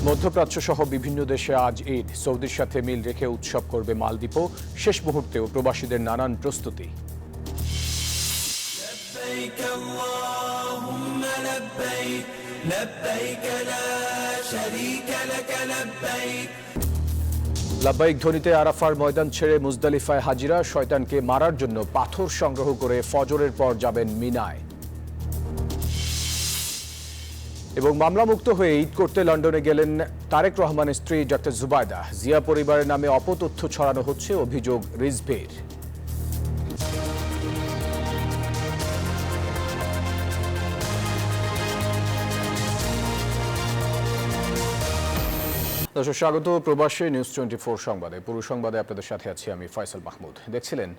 মধ্যপ্রাচ্য সহ বিভিন্ন দেশে আজ ঈদ। সৌদির সাথে মিল রেখে উৎসব করবে মালদ্বীপও। শেষ মুহূর্তেও প্রবাসীদের নানান প্রস্তুতি। লাব্বাইক ধ্বনিতে আরাফার ময়দান ছেড়ে মুজদালিফায় হাজিরা। শয়তানকে মারার জন্য পাথর সংগ্রহ করে ফজরের পর যাবেন মিনায়। এবং মামলামুক্ত হয়ে ঈদ করতে লন্ডনে গেলেন তারেক রহমানের স্ত্রী ডক্টর জুবায়দা। জিয়া পরিবারের নামে অপতথ্য ছড়ানো হচ্ছে, অভিযোগ রিজভীর। দর্শক স্বাগত প্রবাসী নিউজ 24 সংবাদে। পুরো সংবাদে আপনাদের সাথে আছি আমি ফয়সাল মাহমুদ। দেখছিলেন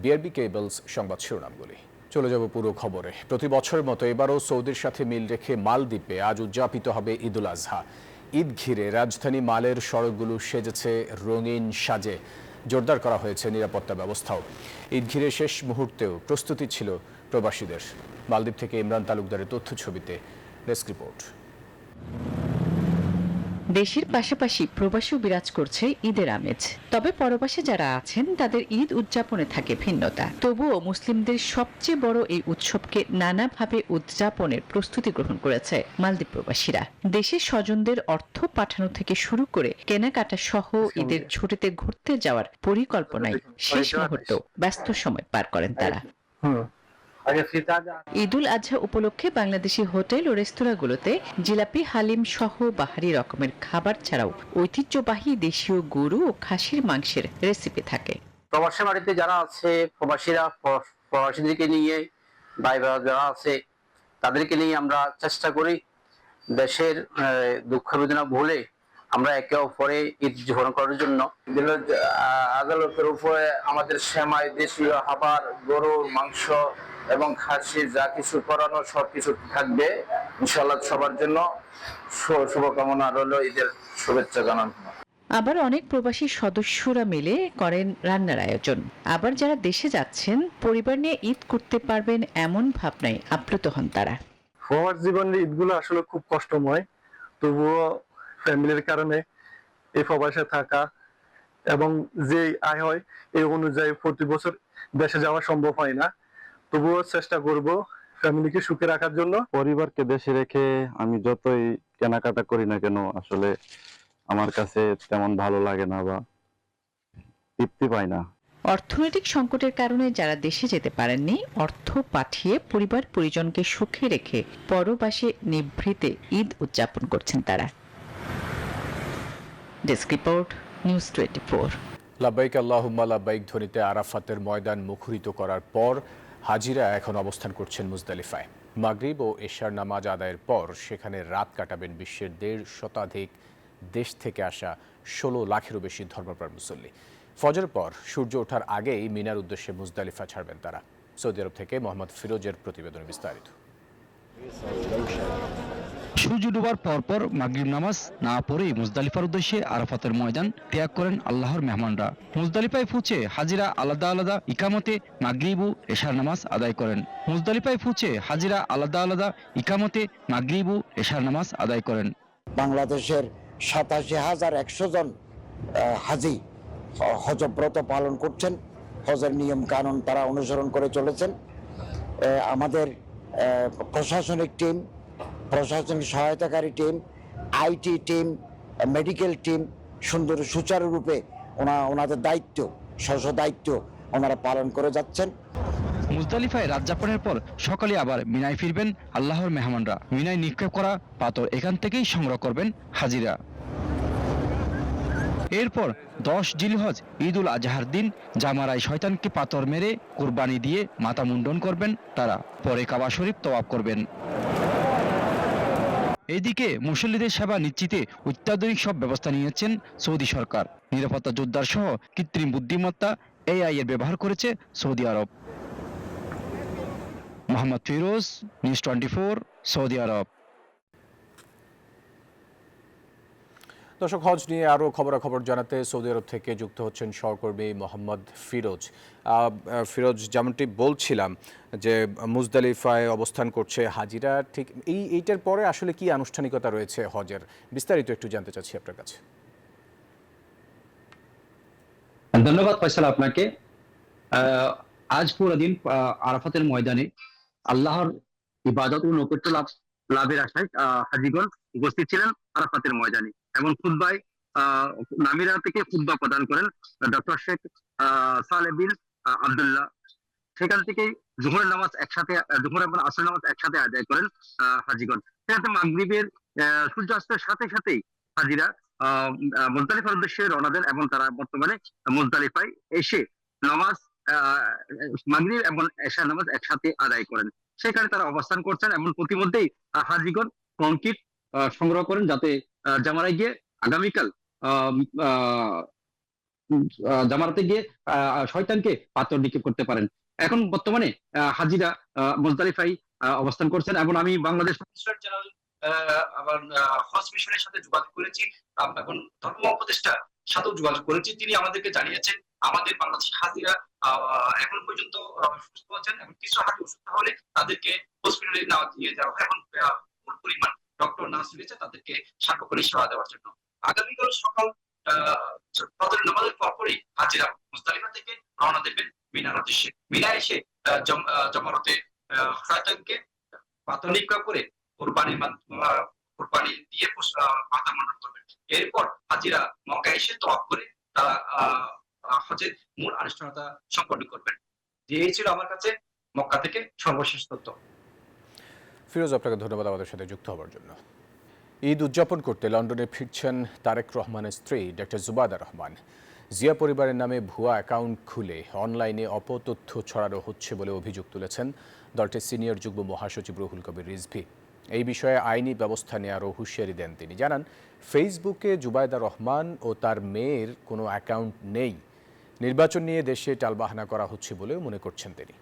বিআরবি কেবলস সংবাদ শিরোনামগুলি। চলে যাব পুরো খবরে। প্রতি বছরের মতো এবারও সৌদির সাথে মিল রেখে মালদ্বীপে আজ উদযাপিত হবে ঈদুল আজহা। ঈদ ঘিরে রাজধানী মালের সড়কগুলো সেজেছে রঙিন সাজে। জোরদার করা হয়েছে নিরাপত্তা ব্যবস্থাও। ঈদ ঘিরে শেষ মুহূর্তেও প্রস্তুতি ছিল প্রবাসীদের। মালদ্বীপ থেকে ইমরান তালুকদারের তথ্য ছবিতে ডেস্ক রিপোর্ট। দেশের পাশাপাশি প্রবাসীও বিরাজ করছে ঈদের আমেজ। তবে পরবাসে যারা আছেন তাদের ঈদ উদযাপনে থাকে ভিন্নতা। তবুও মুসলিমদের সবচেয়ে বড় এই উৎসবকে নানাভাবে উদযাপনের প্রস্তুতি গ্রহণ করেছে মালদ্বীপ প্রবাসীরা। দেশের স্বজনদের অর্থ পাঠানো থেকে শুরু করে কেনাকাটা সহ ঈদের ছুটিতে ঘুরতে যাওয়ার পরিকল্পনায় শেষ মুহূর্ত ব্যস্ত সময় পার করেন তারা। ঈদুল আজহা উপলক্ষে বাংলাদেশি হোটেল ও রেস্তোরাঁগুলোতে জিলাপি, হালিম সহ বাহারি রকমের খাবার ছাড়াও ঐতিহ্যবাহী দেশীয় গরু ও খাসির মাংসের রেসিপি থাকে। প্রবাসী বাড়িতে যারা আছে, প্রবাসীরা প্রবাসীদেরকে নিয়ে ভাই যারা আছে তাদেরকে নিয়ে আমরা চেষ্টা করি দেশের দুঃখ বেদনা ভুলে আমরা একে অপরে ঈদ উদযাপন করার জন্য। আদালতের উপরে আমাদের সেমাই, দেশীয় খাবার, গরুর মাংস এবং খাসির যা কিছু করানো সবকিছু থাকবে ইনশাআল্লাহ। সবার জন্য শুভকামনা রইল, ঈদের শুভেচ্ছা জানানো। আবার অনেক প্রবাসী সদস্যরা মিলে করেন রান্নার আয়োজন। আবার যারা দেশে যাচ্ছেন পরিবার নিয়ে ঈদ করতে পারবেন এমন ভাবনায় আপ্লুত হন তারা। প্রবাস জীবনের ঈদগুলো আসলে খুব কষ্টময়, তবুও ফ্যামিলির কারণে এই প্রবাসে থাকা এবং যে আয় হয় এই অনুযায়ী প্রতি বছর দেশে যাওয়া সম্ভব হয় না। তবুও চেষ্টা করব ফ্যামিলিকে সুখে রাখার জন্য। পরিবারকে দেশে রেখে আমি যতই কেনাকাটা করি না কেন আসলে আমার কাছে তেমন ভালো লাগে না বা তৃপ্তি পাই না। অর্থনৈতিক সংকটের কারণে যারা দেশে যেতে পারেননি, অর্থ পাঠিয়ে পরিবার পরিজনকে সুখে রেখে পরবাসে নিভৃতে ঈদ উদযাপন করছেন তারা। Desk report, news 24। লাব্বাইক আল্লাহুম্মা লাব্বাইক ধ্বনিতে আরাফাতের ময়দান মুখরিত করার পর হাজিরা এখন অবস্থান করছেন মুজদালিফায়। মাগরিব ও এশার নামাজ আদায়ের পর সেখানে রাত কাটাবেন বিশ্বের 1.5 শতাধিক দেশ থেকে আসা 16 লাখেরও বেশি ধর্মপ্রাণ মুসল্লি। ফজর পর সূর্য ওঠার আগেই মিনার উদ্দেশ্যে মুজদালিফা ছাড়বেন তারা। সৌদি আরব থেকে মোহাম্মদ ফিরোজের প্রতিবেদনে বিস্তারিত। সূর্য ডোবার পরপর মাগরিব নামাজ না পড়েই মুজদালিফার উদ্দেশ্যে আরাফাতের ময়দান ত্যাগ করেন আল্লাহর মেহমানরা। মুজদালিফায় পৌঁছে হাজিরা আলাদা আলাদা ইকামতে মাগরিব ও এশার নামাজ আদায় করেন। মুজদালিফায় পৌঁছে হাজিরা আলাদা আলাদা ইকামতে মাগরিব ও এশার নামাজ আদায় করেন। বাংলাদেশের 87,100 জন হাজি হজব্রত পালন করছেন। হজের নিয়ম কানুন তারা অনুসরণ করে চলেছেন। আমাদের প্রশাসনিক টিম, প্রশাসনিক সহায়তাকারী team, IT team, medical team সুন্দর সুচারুরূপে ওনাদের দায়িত্ব, স্ব দায়িত্ব ওনারা পালন করে যাচ্ছেন। মুজদালিফায় রাত যাপনের পর সকালে আবার মিনায় ফিরবেন আল্লাহর মেহমানরা। মিনায় নিক্ষেপ করা পাথর এখান থেকেই সংগ্রহ করবেন হাজিরা। এরপর 10 জিলহজ ঈদুল আজহার দিন জামারায় শয়তানকে পাথর মেরে কুরবানি দিয়ে মাথা মুন্ডন করবেন তারা। পরে কাবা শরীফ তওয়াফ করবেন। এদিকে মুসল্লিদের সেবা নিশ্চিতে অত্যাধুনিক সব ব্যবস্থা নিয়েছেন সৌদি সরকার। নিরাপত্তা যোদ্ধার সহ কৃত্রিম বুদ্ধিমত্তা AI এর ব্যবহার করেছে সৌদি আরব। মোহাম্মদ ফিরোজ, নিউজ 24, সৌদি আরব। দর্শক, হজ নিয়ে আরও খবরাখবর জানাতে সৌদি আরব থেকে যুক্ত হচ্ছেন সহকর্মী মোহাম্মদ ফিরোজ। ফিরোজ, যেমনটি বলছিলাম যে মুজদালিফায় অবস্থান করছে হাজিরা, ঠিক এইটার পরে আসলে কি আনুষ্ঠানিকতা রয়েছে হজের, বিস্তারিত একটু জানতে চাচ্ছি আপনার কাছে। ধন্যবাদ ফয়সাল আপনাকে। আজ পুরো দিন আরাফাতের ময়দানে আল্লাহর ইবাদত ও নৈকট্য লাভের আশায় হাজীগণ উপস্থিত ছিলেন আরাফাতের ময়দানে। এবং খুতবায় নামিরা থেকে খুতবা প্রদান করেন ডক্টর শেখ সালেহ বিন আব্দুল্লাহ। সেখান থেকেই জোহরের নামাজ একসাথে, জোহর এবং আসরের নামাজ একসাথে আদায় করেন হাজীগণ। সেখানে মাগরিবের সূর্যাস্তের সাথে সাথেই হাজিরা মুজদালিফার উদ্দেশ্যে রওনা দেন এবং তারা বর্তমানে মুজদালিফায় এসে নামাজ মাগরিব এবং এশার নামাজ একসাথে আদায় করেন। সেখানে তারা অবস্থান করছেন এবং প্রতিমধ্যেই হাজীগণ কংক্রিট সংগ্রহ করেন, যাতে জামারায় গিয়ে আগামীকাল জামারাতে গিয়ে শয়তানকে পাথর নিক্ষেপ করতে পারেন। এখন বর্তমানে হাজিরা মুজদালিফায় অবস্থান করছেন এবং আমি বাংলাদেশ জেনারেল আবার হজ মিশনের সাথে যোগাযোগ করেছি, এখন ধর্ম উপদেষ্টার সাথেও যোগাযোগ করেছি। তিনি আমাদেরকে জানিয়েছেন আমাদের বাংলাদেশের হাজিরা এখন পর্যন্ত সুস্থ আছেন এবং কিছু হাজি অসুস্থ হলে তাদেরকে হসপিটালে নিয়ে যাওয়া হয়। এখন ফুল পরিমাণ ডক্টর নার্স রয়েছে তাদেরকে সার্বক্ষণিক সেবা দেওয়ার জন্য। আগামীকাল সকাল ফজরের নামাজের পরপরই হাজিরা মুজদালিফা থেকে রওনা দেবেন মিনার উদ্দেশ্যে। মিনা এসে জমারতে শয়তানকে পাথর নিক্ষেপ করে কুরবানি দিয়ে মাথা মন্ডন করবেন। এরপর হাজিরা মক্কা এসে তওয়াফ করে তারা হজের মূল আনুষ্ঠানিকতা সম্পন্ন করবেন। এই ছিল আমার কাছে মক্কা থেকে সর্বশেষ তথ্য। ফিরোজ, আপনাকে ধন্যবাদ আমাদের সাথে যুক্ত হওয়ার জন্য। ঈদ উদযাপন করতে লন্ডনে ফিরছেন তারেক রহমানের স্ত্রী ডক্টর জুবাইদা রহমান। জিয়া পরিবারের নামে ভুয়া অ্যাকাউন্ট খুলে অনলাইনে অপতথ্য ছড়ানো হচ্ছে বলে অভিযোগ তুলেছেন দলটির সিনিয়র যুগ্ম মহাসচিব রুহুল কবির রিজভী। এই বিষয়ে আইনি ব্যবস্থা নেওয়ারও হুঁশিয়ারি দেন তিনি। জানান, ফেসবুকে জুবাইদা রহমান ও তার মেয়ের কোনো অ্যাকাউন্ট নেই। নির্বাচন নিয়ে দেশে টালবাহানা করা হচ্ছে বলেও মনে করছেন তিনি।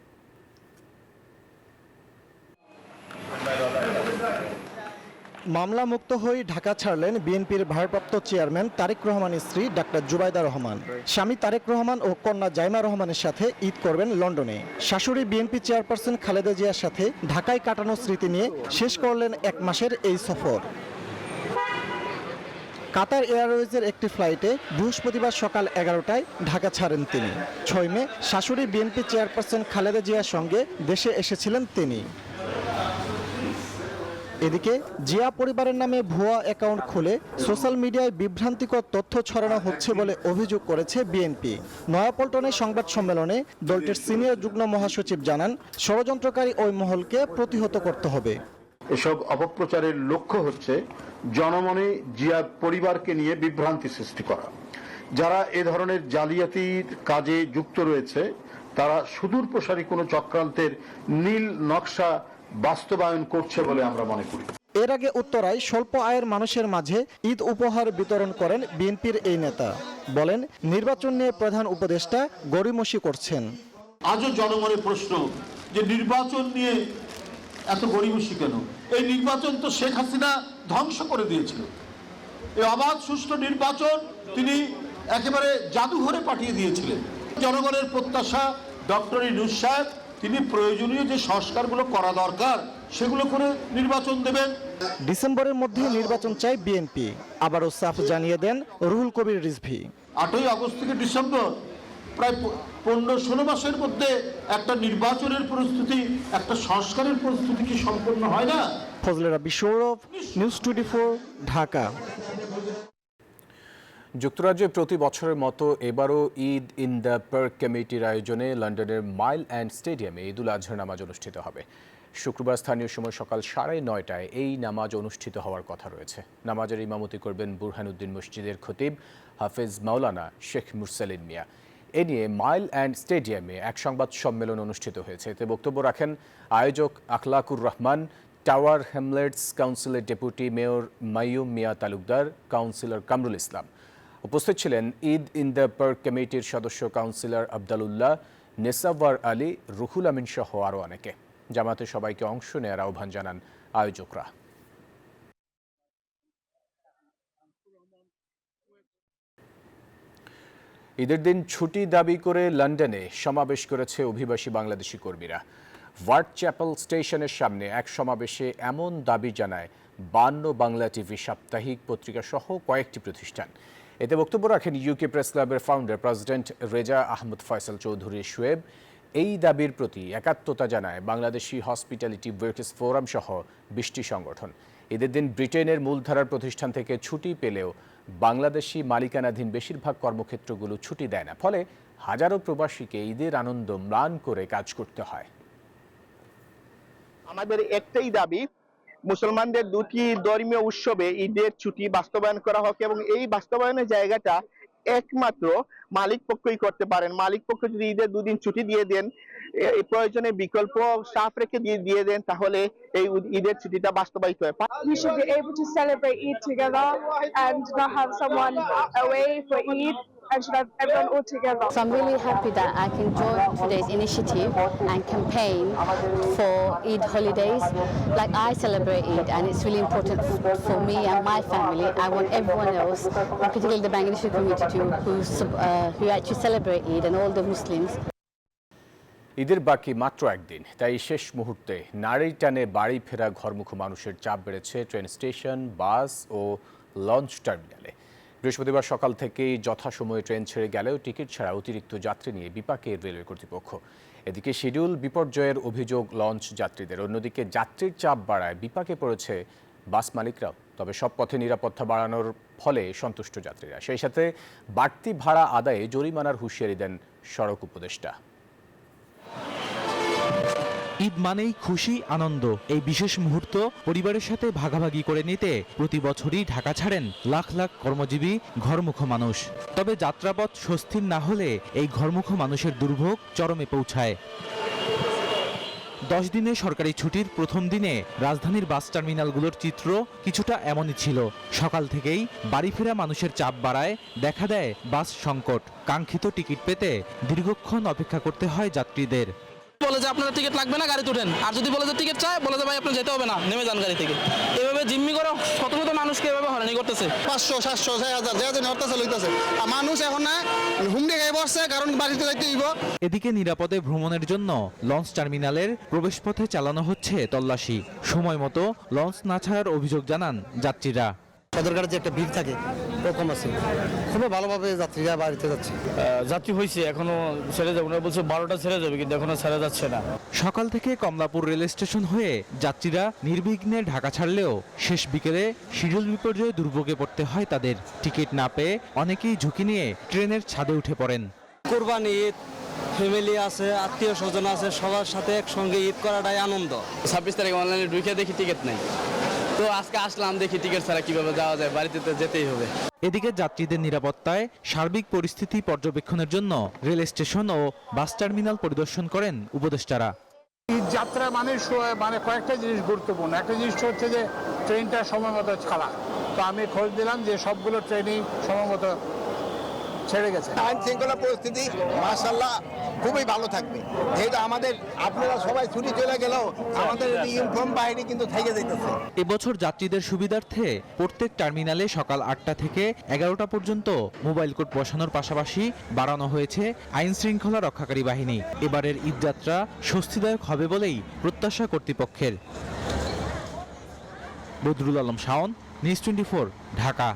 মামলা মুক্ত হয়ে ঢাকা ছাড়লেন বিএনপির ভারপ্রাপ্ত চেয়ারম্যান তারেক রহমানের স্ত্রী ডাক্তার জুবাইদা রহমান। স্বামী তারেক রহমান ও কন্যা জাইমা রহমানের সাথে ঈদ করবেন লন্ডনে। শাশুড়ি বিএনপি চেয়ারপারসন খালেদা জিয়ার সাথে ঢাকায় কাটানো স্মৃতি নিয়ে শেষ করলেন 1 মাসের এই সফর। কাতার এয়ারওয়েজের একটি ফ্লাইটে বৃহস্পতিবার সকাল 11টায় ঢাকা ছাড়েন তিনি। 6 মে শাশুড়ি বিএনপি চেয়ারপারসন খালেদা জিয়ার সঙ্গে দেশে এসেছিলেন তিনি। এদিকে জিয়া পরিবারের নামে ভুয়া অ্যাকাউন্ট খুলে সোশ্যাল মিডিয়ায় বিভ্রান্তিকর তথ্য ছড়ানো হচ্ছে বলে অভিযোগ করেছে বিএনপি। নয়াপল্টনে সংবাদ সম্মেলনে দলটির সিনিয়র যুগ্ম মহাসচিব জানান, ষড়যন্ত্রকারী ওই মহলকে প্রতিহত করতে হবে। এসব অপপ্রচারের লক্ষ্য হচ্ছে জনমনে জিয়া পরিবারকে নিয়ে বিভ্রান্তি সৃষ্টি করা। যারা এ ধরনের জালিয়াতির কাজে যুক্ত রয়েছে তারা সুদূর প্রসারী কোনো চক্রান্তের নীল নকশা বাস্তবায়ন করছে বলে আমরা মনে করি। এর আগে উত্তরায় স্বল্প আয়ের মানুষের মাঝে ঈদ উপহার বিতরণ করেন বিএনপির এই নেতা। বলেন, নির্বাচন নিয়ে প্রধান উপদেষ্টা গড়িমসি করছেন। আজও জনমনের প্রশ্ন যে নির্বাচন নিয়ে এত গড়িমসি কেন? এই নির্বাচন তো শেখ হাসিনা ধ্বংস করে দিয়েছিল। এই অবাধ সুষ্ঠু নির্বাচন তিনি একেবারে জাদুঘরে পাঠিয়ে দিয়েছিলেন। জনগণের প্রত্যাশা ডক্টর ইউনূস সাহেব তিনি প্রয়োজনীয় যে সংস্কারগুলো করা দরকার সেগুলো করে নির্বাচন দেবেন। ডিসেম্বরের মধ্যে নির্বাচন চাই বিএনপি, আবারও সাফ জানিয়ে দেন রুহুল কবির রিজভী। 8ই আগস্ট থেকে ডিসেম্বর প্রায় 15-16 মাসের মধ্যে একটা নির্বাচনের প্রস্তুতি, একটা সংস্কারের প্রস্তুতি কি সম্পন্ন হয় না? ফজলে রাব্বি সৌরভ, নিউজ 24, ঢাকা। যুক্তরাজ্যে প্রতি বছরের মতো এবারও ঈদ ইন দ্য পার্ক কমিটির আয়োজনে লন্ডনের মাইল অ্যান্ড স্টেডিয়ামে ঈদুল আজহার নামাজ অনুষ্ঠিত হবে। শুক্রবার স্থানীয় সময় সকাল 9:30টায় এই নামাজ অনুষ্ঠিত হওয়ার কথা রয়েছে। নামাজের ইমামতি করবেন বুরহানুদ্দিন মসজিদের খতিব হাফেজ মাওলানা শেখ মুরসালিন মিয়া। এ নিয়ে মাইল অ্যান্ড স্টেডিয়ামে এক সংবাদ সম্মেলন অনুষ্ঠিত হয়েছে। এতে বক্তব্য রাখেন আয়োজক আখলাকুর রহমান, টাওয়ার হ্যামলেটস কাউন্সিলের ডেপুটি মেয়র মাইয়ুম মিয়া তালুকদার, কাউন্সিলর কামরুল ইসলাম। উপস্থিত ছিলেন ঈদ ইন দ্য পার্ক কমিটির সদস্য কাউন্সিলর আবদালুল্লাহ, নেসাওয়ার আলী, রুহুল আমিন সহ আরও অনেকে। জামাতে সবাইকে অংশ নেওয়ার আহ্বান জানান আয়োজকরা। ঈদের দিন ছুটি দাবি করে লন্ডনে সমাবেশ করেছে অভিবাসী বাংলাদেশি কর্মীরা। ওয়ার্ড চ্যাপেল স্টেশনের সামনে এক সমাবেশে এমন দাবি জানায় 52 বাংলা টিভি সাপ্তাহিক পত্রিকা সহ কয়েকটি প্রতিষ্ঠান। এতে বক্তব্য রাখেন ইউকে প্রেস ক্লাবের ফাউন্ডার প্রেসিডেন্ট রেজা আহমদ ফয়সাল চৌধুরী শোয়েব। এই দাবির প্রতি একাত্মতা জানায় বাংলাদেশি হসপিটালিটি ওয়ার্কার্স ফোরাম সহ 20টি সংগঠন। ঈদের দিন ব্রিটেনের মূলধারার প্রতিষ্ঠান থেকে ছুটি পেলেও বাংলাদেশি মালিকানাধীন বেশিরভাগ কর্মক্ষেত্রগুলো ছুটি দেয় না, ফলে হাজারো প্রবাসীকে ঈদের আনন্দ ম্লান করে কাজ করতে হয়। আমাদের একটাই দাবি, মুসলমানদের দুটি ধর্মীয় উৎসবে ঈদের ছুটি বাস্তবায়ন করা হোক এবং এই বাস্তবায়নের জায়গাটা একমাত্র মালিক পক্ষই করতে পারেন। মালিক পক্ষ যদি ঈদের দুদিন ছুটি দিয়ে দেন, প্রয়োজনে বিকল্প স্টাফ রেখে দিয়ে দেন, তাহলে এই ঈদের ছুটিটা বাস্তবায়িত হয়। We should be able to celebrate Eid together and not have someone away for Eid and should have everyone all together. So I'm really happy that I can join today's initiative and campaign for Eid holidays. Like I celebrate Eid and it's really important for me and my family. I want everyone else, particularly the Bangladeshi community who actually celebrate Eid and all the Muslims. ঈদের বাকি মাত্র একদিন, তাই শেষ মুহূর্তে নারীর টানে বাড়ি ফেরা ঘরমুখ মানুষের চাপ বেড়েছে ট্রেন স্টেশন, বাস ও লঞ্চ টার্মিনালে। বৃহস্পতিবার সকাল থেকেই যথাসময়ে ট্রেন ছেড়ে গেলেও টিকিট ছাড়া অতিরিক্ত যাত্রী নিয়ে বিপাকে রেলওয়ে কর্তৃপক্ষ। এদিকে শিডিউল বিপর্যয়ের অভিযোগ লঞ্চ যাত্রীদের, অন্যদিকে যাত্রীর চাপ বাড়ায় বিপাকে পড়েছে বাস মালিকরাও। তবে সব পথে নিরাপত্তা বাড়ানোর ফলে সন্তুষ্ট যাত্রীরা। সেই সাথে বাড়তি ভাড়া আদায়ে জরিমানার হুঁশিয়ারি দেন সড়ক উপদেষ্টা। ঈদ মানেই খুশি, আনন্দ। এই বিশেষ মুহূর্ত পরিবারের সাথে ভাগাভাগি করে নিতে প্রতি বছরই ঢাকা ছাড়েন লাখ লাখ কর্মজীবী ঘরমুখ মানুষ। তবে যাত্রাপথ স্বস্তির না হলে এই ঘরমুখ মানুষের দুর্ভোগ চরমে পৌঁছায়। 10 দিনে সরকারি ছুটির প্রথম দিনে রাজধানীর বাস টার্মিনালগুলোর চিত্র কিছুটা এমনই ছিল। সকাল থেকেই বাড়ি ফেরা মানুষের চাপ বাড়ায় দেখা দেয় বাস সংকট। কাঙ্ক্ষিত টিকিট পেতে দীর্ঘক্ষণ অপেক্ষা করতে হয় যাত্রীদের। বলে যে আপনার টিকিট লাগবে না, গাড়ি তুলেন। আর যদি বলে যে টিকিট চায়, বলে যে ভাই আপনার যেতে হবে না, নেমে যান গাড়ি থেকে। এভাবে জিম্মি করে শত শত মানুষকে এভাবে হয়রানি করতেছে। 500, 700, 6000 যেদিন হরতাল লইতেছে আর মানুষ এখন না হুমড়ি খেয়ে বসছে, কারণ বাড়িতে যাইতে হইব। এদিকে নিরাপদে ভ্রমণের জন্য লঞ্চ টার্মিনালের প্রবেশপথে চালানো হচ্ছে তল্লাশি। সময় মতো লঞ্চ না ছাড়ার অভিযোগ জানান যাত্রীরা। সদরঘাটে যে একটা ভিড় থাকে ওরকম আছে, খুবই ভালোভাবে যাত্রীরা বাড়িতে যাচ্ছে। যাত্রী হয়েছে, এখনো ছেড়ে যাবে, ওরা বলছে 12টা ছেড়ে যাবে, কিন্তু এখনো ছেড়ে যাচ্ছে না। সকাল থেকে কমলাপুর রেল স্টেশন হয়ে যাত্রীরা নির্বিঘ্নে ঢাকা ছাড়লেও শেষ বিকেলে শিডিউল বিপর্যয়ে দুর্ভোগে পড়তে হয় তাদের। টিকিট না পেয়ে অনেকেই ঝুঁকি নিয়ে ট্রেনের ছাদে উঠে পড়েন। কুরবানি ঈদ, ফ্যামিলি আছে, আত্মীয় স্বজন আছে, সবার সাথে একসঙ্গে ঈদ করাটাই আনন্দ। 26 তারিখ অনলাইনে ঢুকে দেখি টিকিট নেই, তো আজকে আসলাম, দেখি টিকিট ছাড়া কিভাবে যাওয়া যায়, বাড়িতে তো যেতেই হবে। এদিকে যাত্রীদের নিরাপত্তায় সার্বিক পরিস্থিতি পর্যবেক্ষণের জন্য রেল স্টেশন ও বাস টার্মিনাল পরিদর্শন করেন উপদেষ্টারা। ঈদ যাত্রা মানে কয়েকটা জিনিস গুরুত্বপূর্ণ। একটা জিনিস হচ্ছে যে ট্রেনটা সময় মতো ছাড়া। তো আমি খোঁজ দিলাম যে সবগুলো ট্রেনই সময় মতো ছেড়ে গেছে। আইন শৃঙ্খলা পরিস্থিতি মাশাআল্লাহ খুবই ভালো থাকবে। যেহেতু আমাদের আপনারা সবাই ছুটি চলে গেলেও আমাদের ইউনিফর্ম বাহিনী কিন্তু থেকে যেতেছে। এবছর যাত্রীদের সুবিধার্থে প্রত্যেক টার্মিনালে সকাল 8টা থেকে 11টা পর্যন্ত মোবাইল কোর্ট বসানোর পাশাপাশি বাড়ানো হয়েছে আইন শৃঙ্খলা রক্ষাকারী বাহিনী। এবারের ঈদযাত্রা স্বস্তিদায়ক হবে বলেই প্রত্যাশা কর্তৃপক্ষের। বদরুল আলম শাওন, নিউজ 24, ঢাকা।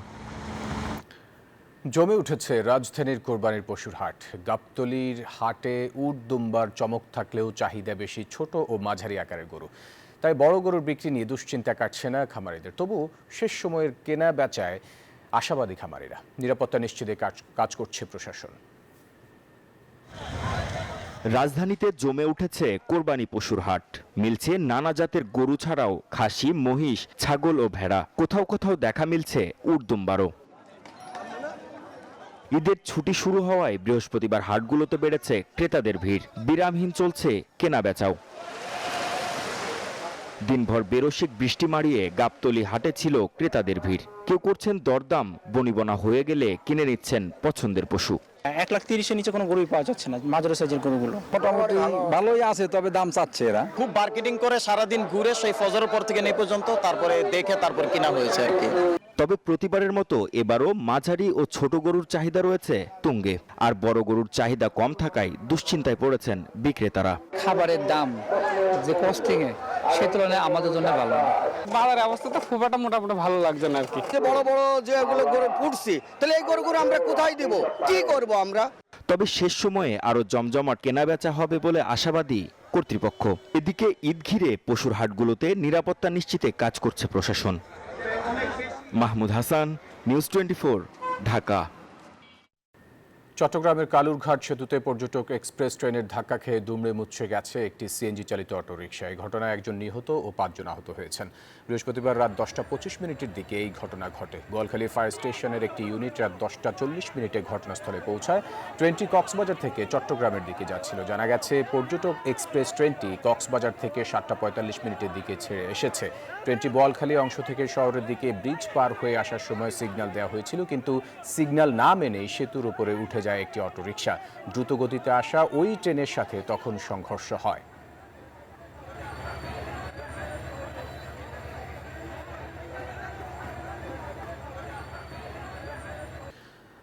জমে উঠেছে রাজধানীর কোরবানির পশুর হাট। গাবতলীর হাটে উট দুম্বার চমক থাকলেও চাহিদা বেশি ছোট ও মাঝারি আকারের গরু। তাই বড় গরুর বিক্রি নিয়ে দুশ্চিন্তা কাটছে না খামারিদের। তবু শেষ সময়ের কেনা বেচায় আশাবাদী খামারিরা। নিরাপত্তা নিশ্চিতে কাজ করছে প্রশাসন। রাজধানীতে জমে উঠেছে কোরবানি পশুর হাট। মিলছে নানা জাতের গরু ছাড়াও খাসি, মহিষ, ছাগল ও ভেড়া। কোথাও কোথাও দেখা মিলছে উট দুম্বারও। ঈদের ছুটি শুরু হওয়ায় বৃহস্পতিবার হাটগুলোতে বেড়েছে ক্রেতাদের ভিড়। বিরামহীন চলছে কেনা বেচাও। দিনভর বেরসিক বৃষ্টি মারিয়ে গাবতলী হাটে ছিল ক্রেতাদের ভিড়। কেউ করছেন দরদাম, বনিবনা হয়ে গেলে কিনে নিচ্ছেন পছন্দের পশু। 1,30,000-এর নিচে কোনো গরুই পাওয়া যাচ্ছে না। মাঝারি সাইজের গরুগুলো মোটামুটি ভালোই আছে, তবে দাম চাচ্ছে এরা। খুব মার্কেটিং করে সারাদিন ঘুরে সেই ফজরের পর থেকে এই পর্যন্ত, তারপরে দেখে তারপর কিনা হয়েছে আর কি। তবে প্রতিবারের মতো এবারও মাঝারি ও ছোট গরুর চাহিদা রয়েছে তুঙ্গে, আর বড় গরুর চাহিদা কম থাকায় দুশ্চিন্তায় পড়েছেন বিক্রেতারা। খাবারের দাম যে কস্টিং এ সে তুলনায় আমাদের জন্য ভালো না। বাজারের অবস্থা তো খুব একটা মোটামুটি ভালো লাগছে না আর কি। বড় বড় যেগুলো গরু ফুটছে, তাহলে এই গরুগুলো আমরা কোথায় দেব, কি করব আমরা? তবে শেষ সময়ে আরো জমজমাট কেনাবেচা হবে বলে আশাবাদী কর্তৃপক্ষ। এদিকে ঈদ ঘিরে পশুর হাটগুলোতে নিরাপত্তা নিশ্চিতে কাজ করছে প্রশাসন। মাহমুদ হাসান, নিউজ 24, ঢাকা। চট্টগ্রামের কালুরঘাট সেতুতে পর্যটক এক্সপ্রেস ট্রেনের ধাক্কা খেয়ে দুমড়ে মুচড়ে গেছে একটি সিএনজি চালিত অটোরিকশা। এই ঘটনায় একজন নিহত ও 5 জন আহত হয়েছেন। বৃহস্পতিবার রাত 10:25 দিকে এই ঘটনা ঘটে। বোয়ালখালী ফায়ার স্টেশনের একটি ইউনিট রাত 10:40 ঘটনাস্থলে পৌঁছায়। ট্রেনটি কক্সবাজার থেকে চট্টগ্রামের দিকে যাচ্ছিল। জানা গেছে পর্যটক এক্সপ্রেস ট্রেনটি কক্সবাজার থেকে 7:45 দিকে ছেড়ে এসেছে। ট্রেনটি বোয়ালখালী অংশ থেকে শহরের দিকে ব্রিজ পার হয়ে আসার সময় সিগন্যাল দেওয়া হয়েছিল, কিন্তু সিগন্যাল না মেনেই সেতুর উপরে উঠে যায় একটি অটোরিকশা। দ্রুত গতিতে আসা ওই ট্রেনের সাথে তখন সংঘর্ষ হয়।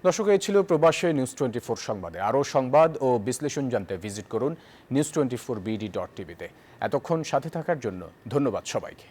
দর্শক, এই ছিল প্রবাসে নিউজ 24 সংবাদে। আরও সংবাদ ও বিশ্লেষণ জানতে ভিজিট করুন news24bd.tv-তে। এতক্ষণ সাথে থাকার জন্য ধন্যবাদ সবাইকে।